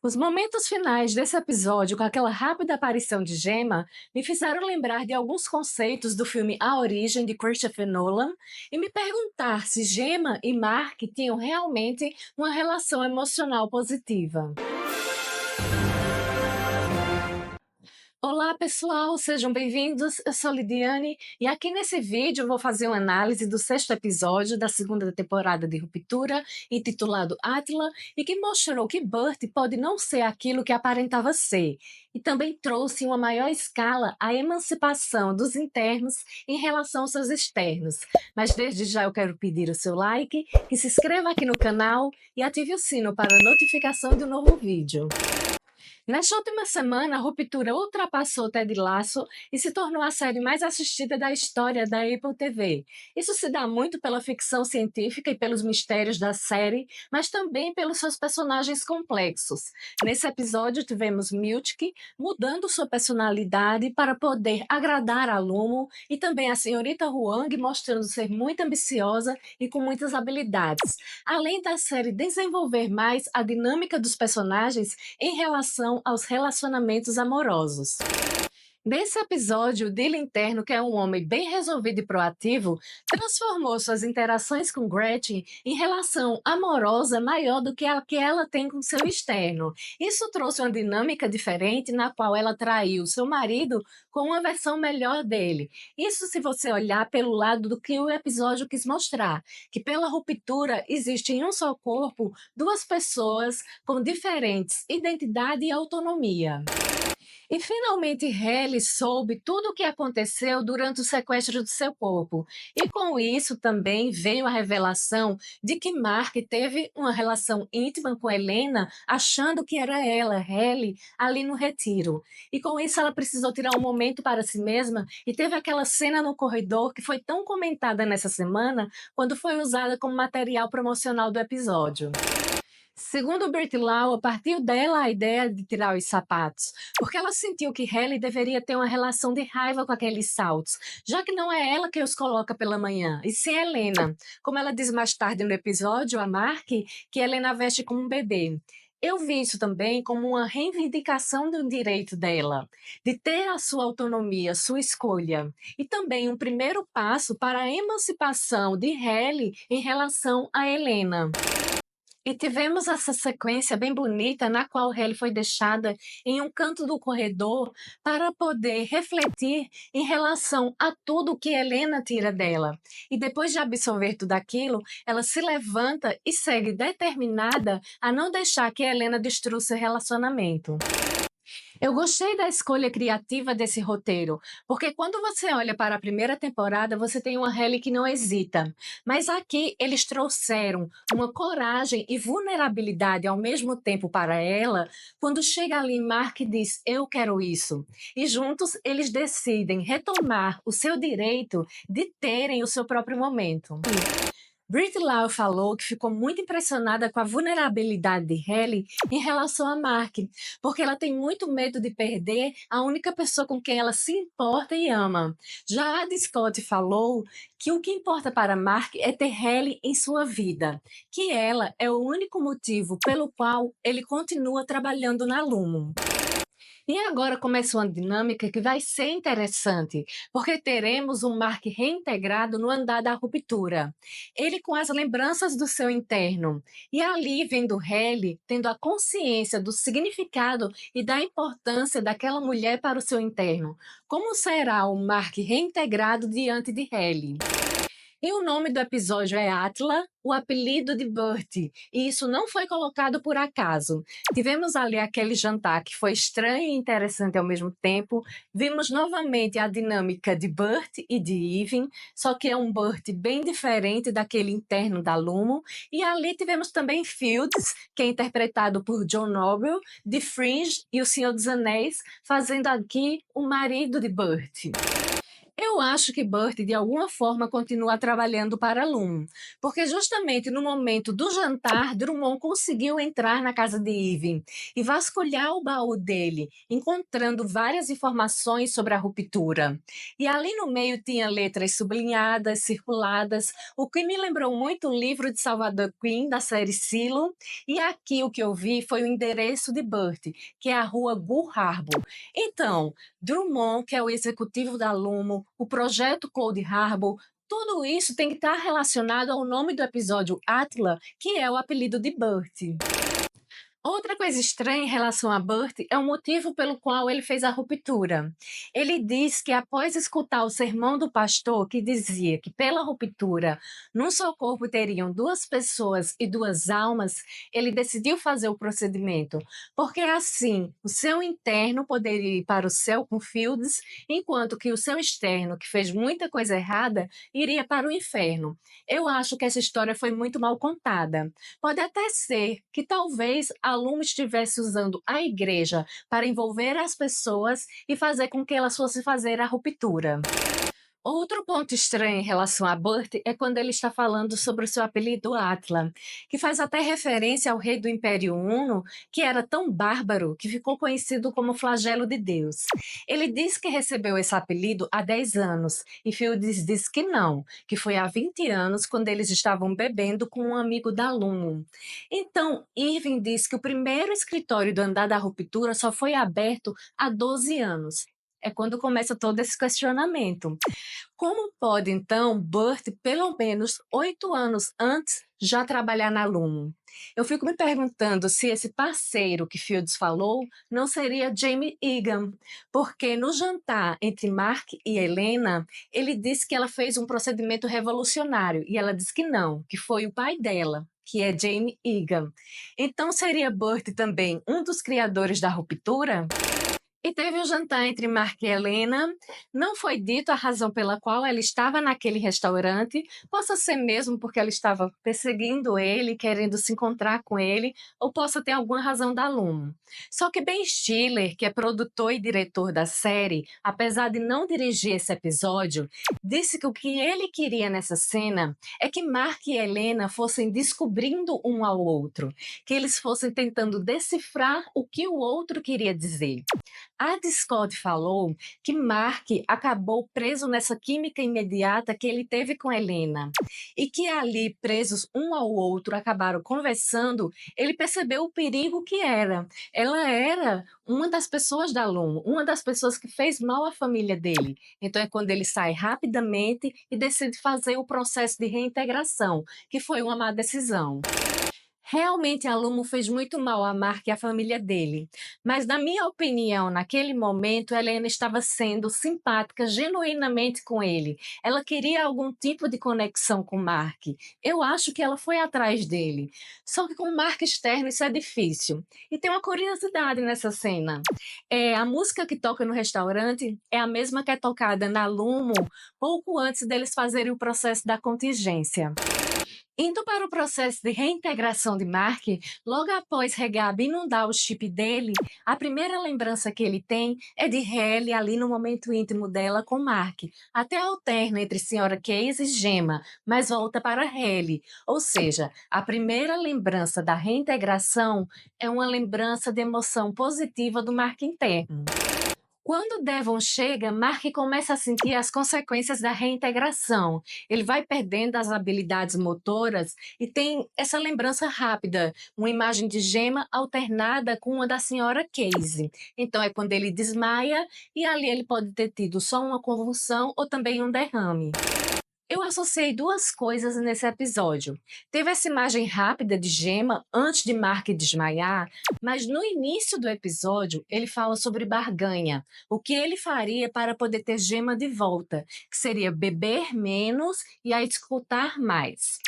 Os momentos finais desse episódio, com aquela rápida aparição de Gemma, me fizeram lembrar de alguns conceitos do filme A Origem, de Christopher Nolan, e me perguntar se Gemma e Mark tinham realmente uma relação emocional positiva. Olá, pessoal, sejam bem-vindos. Eu sou Lidiane e aqui nesse vídeo eu vou fazer uma análise do sexto episódio da segunda temporada de Ruptura, intitulado Átila, e que mostrou que Burt pode não ser aquilo que aparentava ser, e também trouxe em uma maior escala a emancipação dos internos em relação aos seus externos. Mas desde já eu quero pedir o seu like, que se inscreva aqui no canal e ative o sino para a notificação de um novo vídeo. Nesta última semana, a Ruptura ultrapassou Ted Lasso e se tornou a série mais assistida da história da Apple TV. Isso se dá muito pela ficção científica e pelos mistérios da série, mas também pelos seus personagens complexos. Nesse episódio, tivemos Milchke mudando sua personalidade para poder agradar a Lumo e também a senhorita Huang mostrando ser muito ambiciosa e com muitas habilidades. Além da série desenvolver mais a dinâmica dos personagens em relação aos relacionamentos amorosos. Nesse episódio, o Dylan interno, que é um homem bem resolvido e proativo, transformou suas interações com Gretchen em relação amorosa maior do que a que ela tem com seu externo. Isso trouxe uma dinâmica diferente na qual ela traiu seu marido com uma versão melhor dele. Isso se você olhar pelo lado do que o episódio quis mostrar, que pela ruptura existe em um só corpo duas pessoas com diferentes identidade e autonomia. E finalmente Halle soube tudo o que aconteceu durante o sequestro do seu corpo. E com isso também veio a revelação de que Mark teve uma relação íntima com Helena, achando que era ela, Halle, ali no retiro. E com isso ela precisou tirar um momento para si mesma e teve aquela cena no corredor que foi tão comentada nessa semana, quando foi usada como material promocional do episódio. Segundo Brit Law, partiu dela a ideia de tirar os sapatos, porque ela sentiu que Halle deveria ter uma relação de raiva com aqueles saltos, já que não é ela que os coloca pela manhã, e sim Helena. Como ela diz mais tarde no episódio, a Mark, que Helena veste como um bebê. Eu vi isso também como uma reivindicação do direito dela, de ter a sua autonomia, sua escolha, e também um primeiro passo para a emancipação de Halle em relação a Helena. E tivemos essa sequência bem bonita na qual Halle foi deixada em um canto do corredor para poder refletir em relação a tudo que Helena tira dela. E depois de absorver tudo aquilo, ela se levanta e segue determinada a não deixar que Helena destrua seu relacionamento. Eu gostei da escolha criativa desse roteiro, porque quando você olha para a primeira temporada, você tem uma Halle que não hesita. Mas aqui eles trouxeram uma coragem e vulnerabilidade ao mesmo tempo para ela, quando chega ali Mark e diz, eu quero isso. E juntos eles decidem retomar o seu direito de terem o seu próprio momento. Brit Law falou que ficou muito impressionada com a vulnerabilidade de Halle em relação a Mark, porque ela tem muito medo de perder a única pessoa com quem ela se importa e ama. Já a Scott falou que o que importa para Mark é ter Halle em sua vida, que ela é o único motivo pelo qual ele continua trabalhando na Lumo. E agora começa uma dinâmica que vai ser interessante, porque teremos um Mark reintegrado no andar da ruptura. Ele com as lembranças do seu interno. E ali vendo Halle, tendo a consciência do significado e da importância daquela mulher para o seu interno. Como será o Mark reintegrado diante de Halle? E o nome do episódio é Átila, o apelido de Burt, e isso não foi colocado por acaso. Tivemos ali aquele jantar que foi estranho e interessante ao mesmo tempo, vimos novamente a dinâmica de Burt e de Evan, só que é um Burt bem diferente daquele interno da Lumo, e ali tivemos também Fields, que é interpretado por John Noble, de Fringe e O Senhor dos Anéis, fazendo aqui o marido de Burt. Eu acho que Burt, de alguma forma, continua trabalhando para Loom, porque justamente no momento do jantar, Drummond conseguiu entrar na casa de Irving e vasculhar o baú dele, encontrando várias informações sobre a ruptura. E ali no meio tinha letras sublinhadas, circuladas, o que me lembrou muito o livro de Salvador Queen, da série Silo, e aqui o que eu vi foi o endereço de Burt, que é a rua Bull Harbor. Então, Drummond, que é o executivo da Lumo, o projeto Cold Harbor, tudo isso tem que estar relacionado ao nome do episódio Atla, que é o apelido de Burt. Outra coisa estranha em relação a Burt é o motivo pelo qual ele fez a ruptura. Ele diz que após escutar o sermão do pastor que dizia que pela ruptura num só corpo teriam duas pessoas e duas almas, ele decidiu fazer o procedimento, porque assim o seu interno poderia ir para o céu com Fields, enquanto que o seu externo, que fez muita coisa errada, iria para o inferno. Eu acho que essa história foi muito mal contada. Pode até ser que talvez aluno estivesse usando a igreja para envolver as pessoas e fazer com que elas fossem fazer a ruptura. Outro ponto estranho em relação a Burt é quando ele está falando sobre o seu apelido Atla, que faz até referência ao rei do Império Huno, que era tão bárbaro que ficou conhecido como flagelo de Deus. Ele diz que recebeu esse apelido há 10 anos, e Fields diz que não, que foi há 20 anos quando eles estavam bebendo com um amigo da Lumo. Então, Irving diz que o primeiro escritório do Andar da Ruptura só foi aberto há 12 anos. É quando começa todo esse questionamento. Como pode, então, Burt, pelo menos 8 anos antes, já trabalhar na Lumo? Eu fico me perguntando se esse parceiro que Fields falou não seria Jamie Egan, porque no jantar entre Mark e Helena, ele disse que ela fez um procedimento revolucionário e ela disse que não, que foi o pai dela, que é Jamie Egan. Então seria Burt também um dos criadores da ruptura? E teve o jantar entre Mark e Helena. Não foi dito a razão pela qual ela estava naquele restaurante. Possa ser mesmo porque ela estava perseguindo ele, querendo se encontrar com ele, ou possa ter alguma razão da Lumo. Só que Ben Stiller, que é produtor e diretor da série, apesar de não dirigir esse episódio, disse que o que ele queria nessa cena é que Mark e Helena fossem descobrindo um ao outro, que eles fossem tentando decifrar o que o outro queria dizer. A Scott falou que Mark acabou preso nessa química imediata que ele teve com Helena e que ali, presos um ao outro, acabaram conversando, ele percebeu o perigo que era. Ela era uma das pessoas da Lumo, uma das pessoas que fez mal à família dele. Então é quando ele sai rapidamente e decide fazer o processo de reintegração, que foi uma má decisão. Realmente, a Lumo fez muito mal a Mark e à família dele, mas, na minha opinião, naquele momento, Helena estava sendo simpática genuinamente com ele. Ela queria algum tipo de conexão com Mark. Eu acho que ela foi atrás dele. Só que com o Mark externo isso é difícil. E tem uma curiosidade nessa cena. A música que toca no restaurante é a mesma que é tocada na Lumo pouco antes deles fazerem o processo da contingência. Indo para o processo de reintegração de Mark, logo após Regab inundar o chip dele, a primeira lembrança que ele tem é de Halle ali no momento íntimo dela com Mark. Até alterna entre Sra. Case e Gemma, mas volta para Halle. Ou seja, a primeira lembrança da reintegração é uma lembrança de emoção positiva do Mark interno. Quando Devon chega, Mark começa a sentir as consequências da reintegração. Ele vai perdendo as habilidades motoras e tem essa lembrança rápida, uma imagem de Gemma alternada com uma da senhora Casey. Então é quando ele desmaia e ali ele pode ter tido só uma convulsão ou também um derrame. Eu associei duas coisas nesse episódio. Teve essa imagem rápida de Gemma antes de Mark desmaiar, mas no início do episódio ele fala sobre barganha, o que ele faria para poder ter Gemma de volta, que seria beber menos e a escutar mais.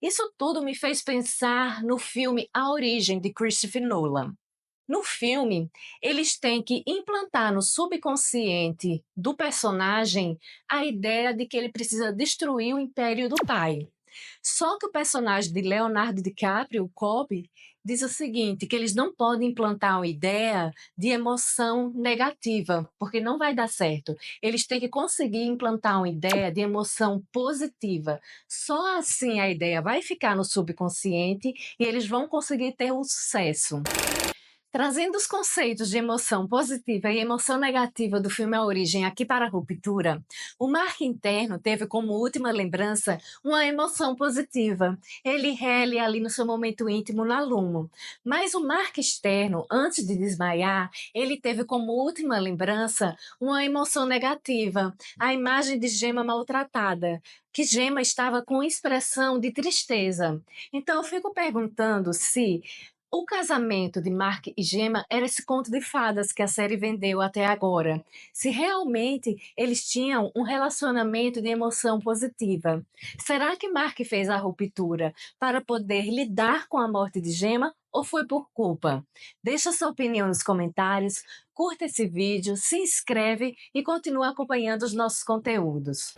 Isso tudo me fez pensar no filme A Origem, de Christopher Nolan. No filme, eles têm que implantar no subconsciente do personagem a ideia de que ele precisa destruir o império do pai. Só que o personagem de Leonardo DiCaprio, o Kobe, diz o seguinte, que eles não podem implantar uma ideia de emoção negativa, porque não vai dar certo. Eles têm que conseguir implantar uma ideia de emoção positiva. Só assim a ideia vai ficar no subconsciente e eles vão conseguir ter um sucesso. Trazendo os conceitos de emoção positiva e emoção negativa do filme A Origem aqui para a Ruptura, o Mark interno teve como última lembrança uma emoção positiva. Ele rele ali no seu momento íntimo na Lumo. Mas o Mark externo, antes de desmaiar, ele teve como última lembrança uma emoção negativa, a imagem de Gemma maltratada, que Gemma estava com expressão de tristeza. Então eu fico perguntando se o casamento de Mark e Gemma era esse conto de fadas que a série vendeu até agora. Se realmente eles tinham um relacionamento de emoção positiva. Será que Mark fez a ruptura para poder lidar com a morte de Gemma ou foi por culpa? Deixa sua opinião nos comentários, curta esse vídeo, se inscreve e continua acompanhando os nossos conteúdos.